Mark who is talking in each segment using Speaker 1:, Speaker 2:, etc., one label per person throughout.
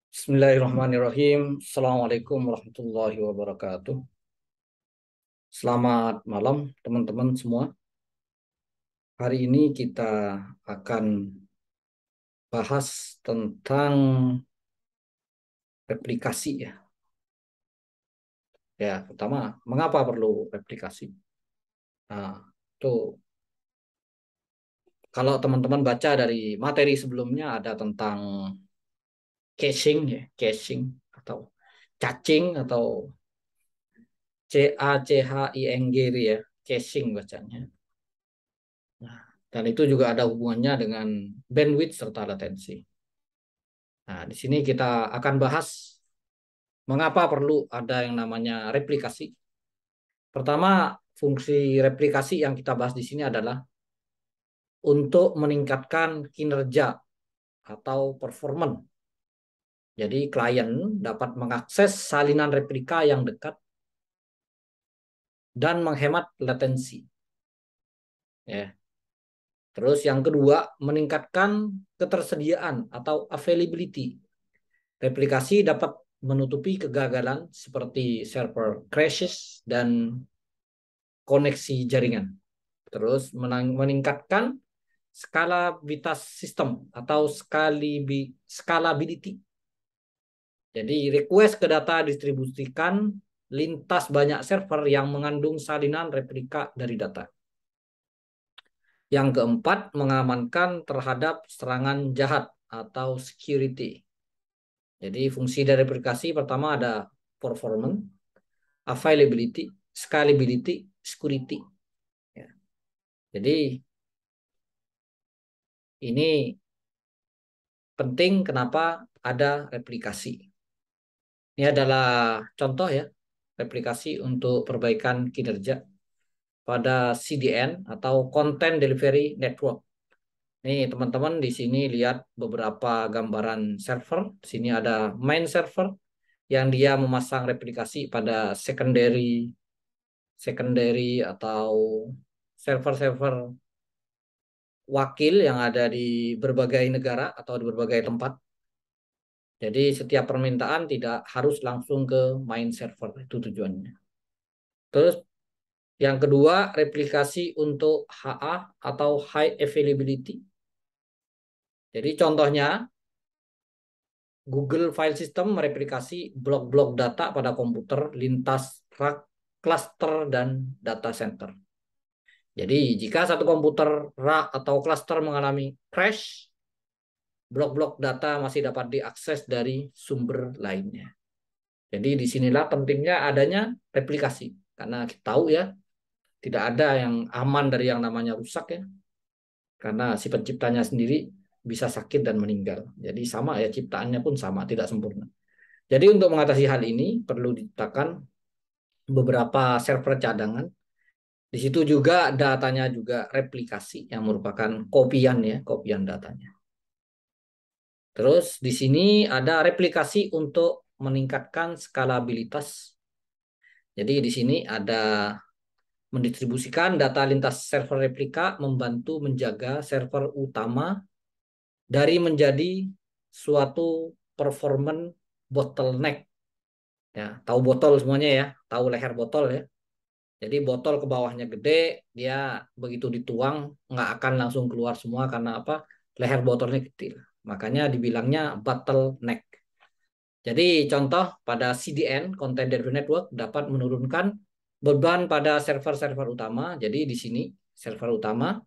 Speaker 1: Bismillahirrahmanirrahim. Assalamualaikum warahmatullahi wabarakatuh. Selamat malam teman-teman semua. Hari ini kita akan bahas tentang replikasi ya. Ya, pertama, mengapa perlu replikasi? Nah, itu kalau teman-teman baca dari materi sebelumnya ada tentang caching ya, caching atau caching atau CACHING itu ya, caching bacanya. Nah, dan itu juga ada hubungannya dengan bandwidth serta latensi. Nah, di sini kita akan bahas mengapa perlu ada yang namanya replikasi. Pertama, fungsi replikasi yang kita bahas di sini adalah untuk meningkatkan kinerja atau performance. Jadi klien dapat mengakses salinan replika yang dekat dan menghemat latensi. Ya. Terus yang kedua, meningkatkan ketersediaan atau availability. Replikasi dapat menutupi kegagalan seperti server crashes dan koneksi jaringan. Terus meningkatkan skalabilitas sistem atau scalability. Jadi request ke data distribusikan lintas banyak server yang mengandung salinan replika dari data. Yang keempat, mengamankan terhadap serangan jahat atau security. Jadi fungsi dari replikasi pertama ada performance, availability, scalability, security. Ya. Jadi ini penting kenapa ada replikasi. Ini adalah contoh ya, replikasi untuk perbaikan kinerja pada CDN atau Content Delivery Network. Nih teman-teman di sini lihat beberapa gambaran server. Di sini ada main server yang dia memasang replikasi pada secondary atau server-server wakil yang ada di berbagai negara atau di berbagai tempat. Jadi setiap permintaan tidak harus langsung ke main server, itu tujuannya. Terus yang kedua, replikasi untuk HA atau High Availability. Jadi contohnya, Google File System mereplikasi blok-blok data pada komputer lintas rak, cluster, dan data center. Jadi jika satu komputer rak atau cluster mengalami crash, blok-blok data masih dapat diakses dari sumber lainnya. Jadi disinilah pentingnya adanya replikasi. Karena kita tahu ya, tidak ada yang aman dari yang namanya rusak ya. Karena si penciptanya sendiri bisa sakit dan meninggal. Jadi sama ya, ciptaannya pun sama, tidak sempurna. Jadi untuk mengatasi hal ini perlu diciptakan beberapa server cadangan. Di situ juga datanya juga replikasi yang merupakan kopian ya, kopian datanya. Terus di sini ada replikasi untuk meningkatkan skalabilitas. Jadi di sini ada mendistribusikan data lintas server replika membantu menjaga server utama dari menjadi suatu performance bottleneck. Ya, tahu botol semuanya ya, tahu leher botol ya. Jadi botol ke bawahnya gede, dia begitu dituang nggak akan langsung keluar semua karena apa? Leher botolnya kecil. Makanya dibilangnya bottleneck. Jadi contoh pada CDN, Content Delivery Network, dapat menurunkan beban pada server-server utama. Jadi di sini server utama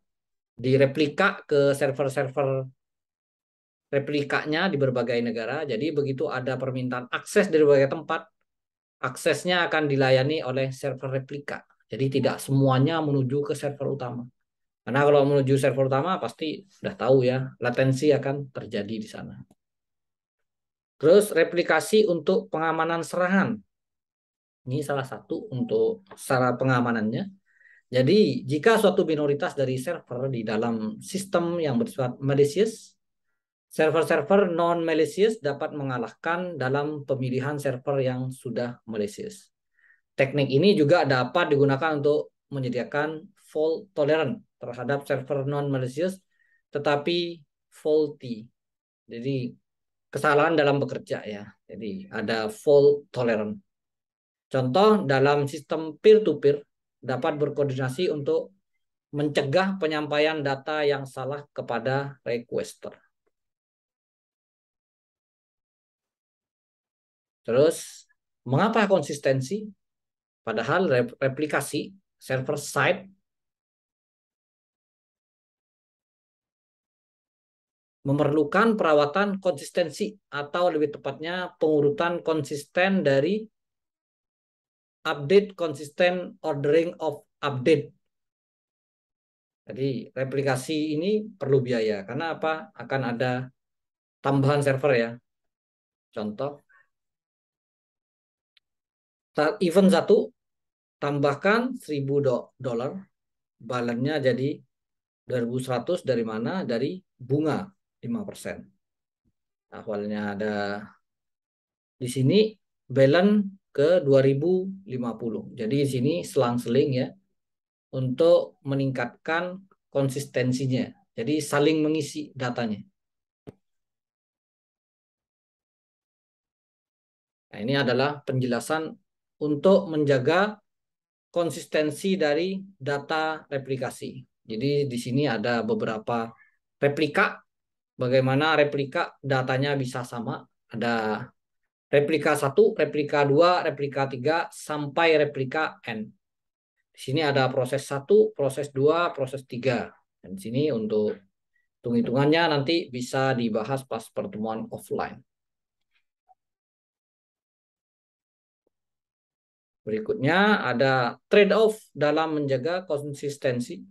Speaker 1: direplika ke server-server replikanya di berbagai negara. Jadi begitu ada permintaan akses dari berbagai tempat, aksesnya akan dilayani oleh server replika. Jadi tidak semuanya menuju ke server utama. Karena kalau menuju server utama pasti sudah tahu ya, latensi akan terjadi di sana. Terus replikasi untuk pengamanan serangan. Ini salah satu untuk cara pengamanannya. Jadi jika suatu minoritas dari server di dalam sistem yang bersifat malicious, server-server non-malicious dapat mengalahkan dalam pemilihan server yang sudah malicious. Teknik ini juga dapat digunakan untuk menyediakan fault tolerant terhadap server non-malicious tetapi faulty. Jadi kesalahan dalam bekerja ya. Jadi ada fault tolerance. Contoh dalam sistem peer-to-peer dapat berkoordinasi untuk mencegah penyampaian data yang salah kepada requester. Terus, mengapa konsistensi? Padahal replikasi server side memerlukan perawatan konsistensi atau lebih tepatnya pengurutan konsisten dari update konsisten ordering of update. Jadi replikasi ini perlu biaya karena apa? Akan ada tambahan server ya. Contoh, event 1 tambahkan $1.000, balance-nya jadi 2.100 dari mana? Dari bunga 5%. Awalnya ada di sini balance ke 2050. Jadi di sini selang-seling ya untuk meningkatkan konsistensinya. Jadi saling mengisi datanya. Nah, ini adalah penjelasan untuk menjaga konsistensi dari data replikasi. Jadi di sini ada beberapa replika, bagaimana replika datanya bisa sama. Ada replika 1, replika 2, replika 3, sampai replika N. Di sini ada proses 1, proses 2, proses 3. Dan di sini untuk hitung-hitungannya nanti bisa dibahas pas pertemuan offline. Berikutnya ada trade-off dalam menjaga konsistensi.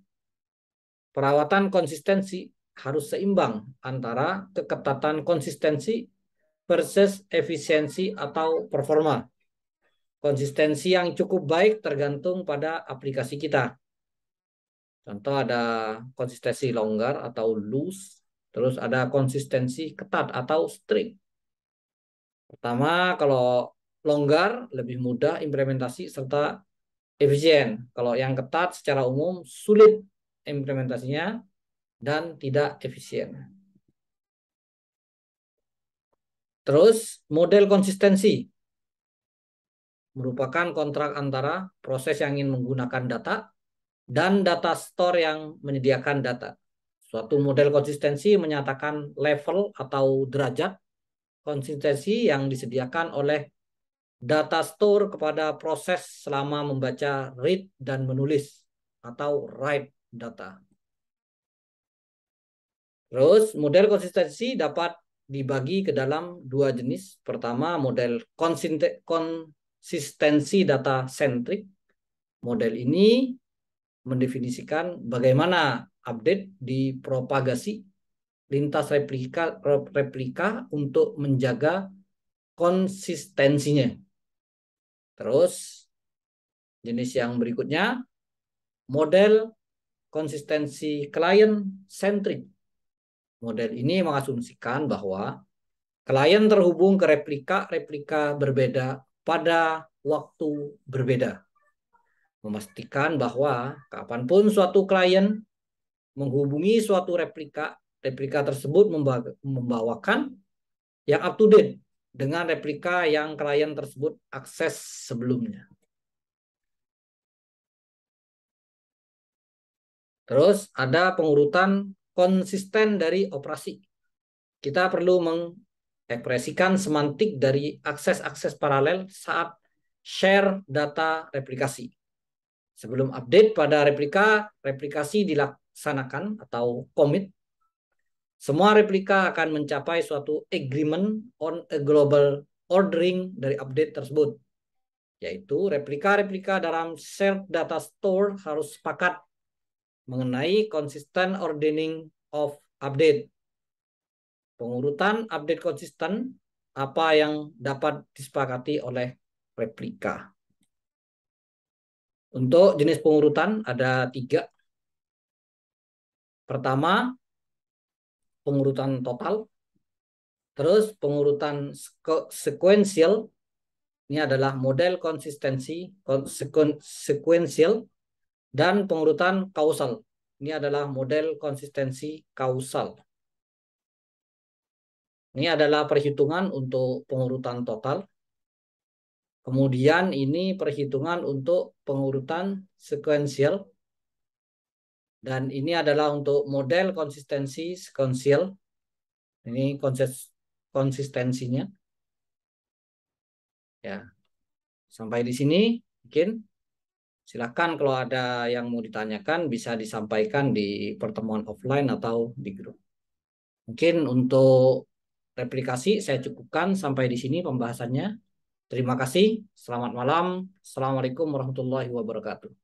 Speaker 1: Perawatan konsistensi harus seimbang antara keketatan konsistensi versus efisiensi atau performa. Konsistensi yang cukup baik tergantung pada aplikasi kita. Contoh ada konsistensi longgar atau loose, terus ada konsistensi ketat atau strict. Pertama, kalau longgar lebih mudah implementasi serta efisien. Kalau yang ketat secara umum sulit implementasinya dan tidak efisien. Terus model konsistensi merupakan kontrak antara proses yang ingin menggunakan data dan data store yang menyediakan data. Suatu model konsistensi menyatakan level atau derajat konsistensi yang disediakan oleh data store kepada proses selama membaca read dan menulis atau write data. Terus model konsistensi dapat dibagi ke dalam dua jenis. Pertama, model konsistensi data centric. Model ini mendefinisikan bagaimana update dipropagasi lintas replika untuk menjaga konsistensinya. Terus jenis yang berikutnya model konsistensi client centric. Model ini mengasumsikan bahwa klien terhubung ke replika-replika berbeda pada waktu berbeda. Memastikan bahwa kapanpun suatu klien menghubungi suatu replika, replika tersebut membawakan yang up to date dengan replika yang klien tersebut akses sebelumnya. Terus ada pengurutan konsisten dari operasi. Kita perlu mengekspresikan semantik dari akses-akses paralel saat share data replikasi. Sebelum update pada replikasi dilaksanakan atau commit, semua replika akan mencapai suatu agreement on a global ordering dari update tersebut. Yaitu replika-replika dalam shared data store harus sepakat mengenai consistent ordering of update. Pengurutan update konsisten apa yang dapat disepakati oleh replika. Untuk jenis pengurutan ada 3. Pertama, pengurutan total. Terus pengurutan sequential. Ini adalah model konsistensi sequential. Dan pengurutan kausal. Ini adalah model konsistensi kausal. Ini adalah perhitungan untuk pengurutan total. Kemudian ini perhitungan untuk pengurutan sekuensial. Dan ini adalah untuk model konsistensi sekuensial. Ini konsistensinya. Ya, sampai di sini mungkin. Silakan kalau ada yang mau ditanyakan bisa disampaikan di pertemuan offline atau di grup. Mungkin untuk replikasi saya cukupkan sampai di sini pembahasannya. Terima kasih. Selamat malam. Assalamualaikum warahmatullahi wabarakatuh.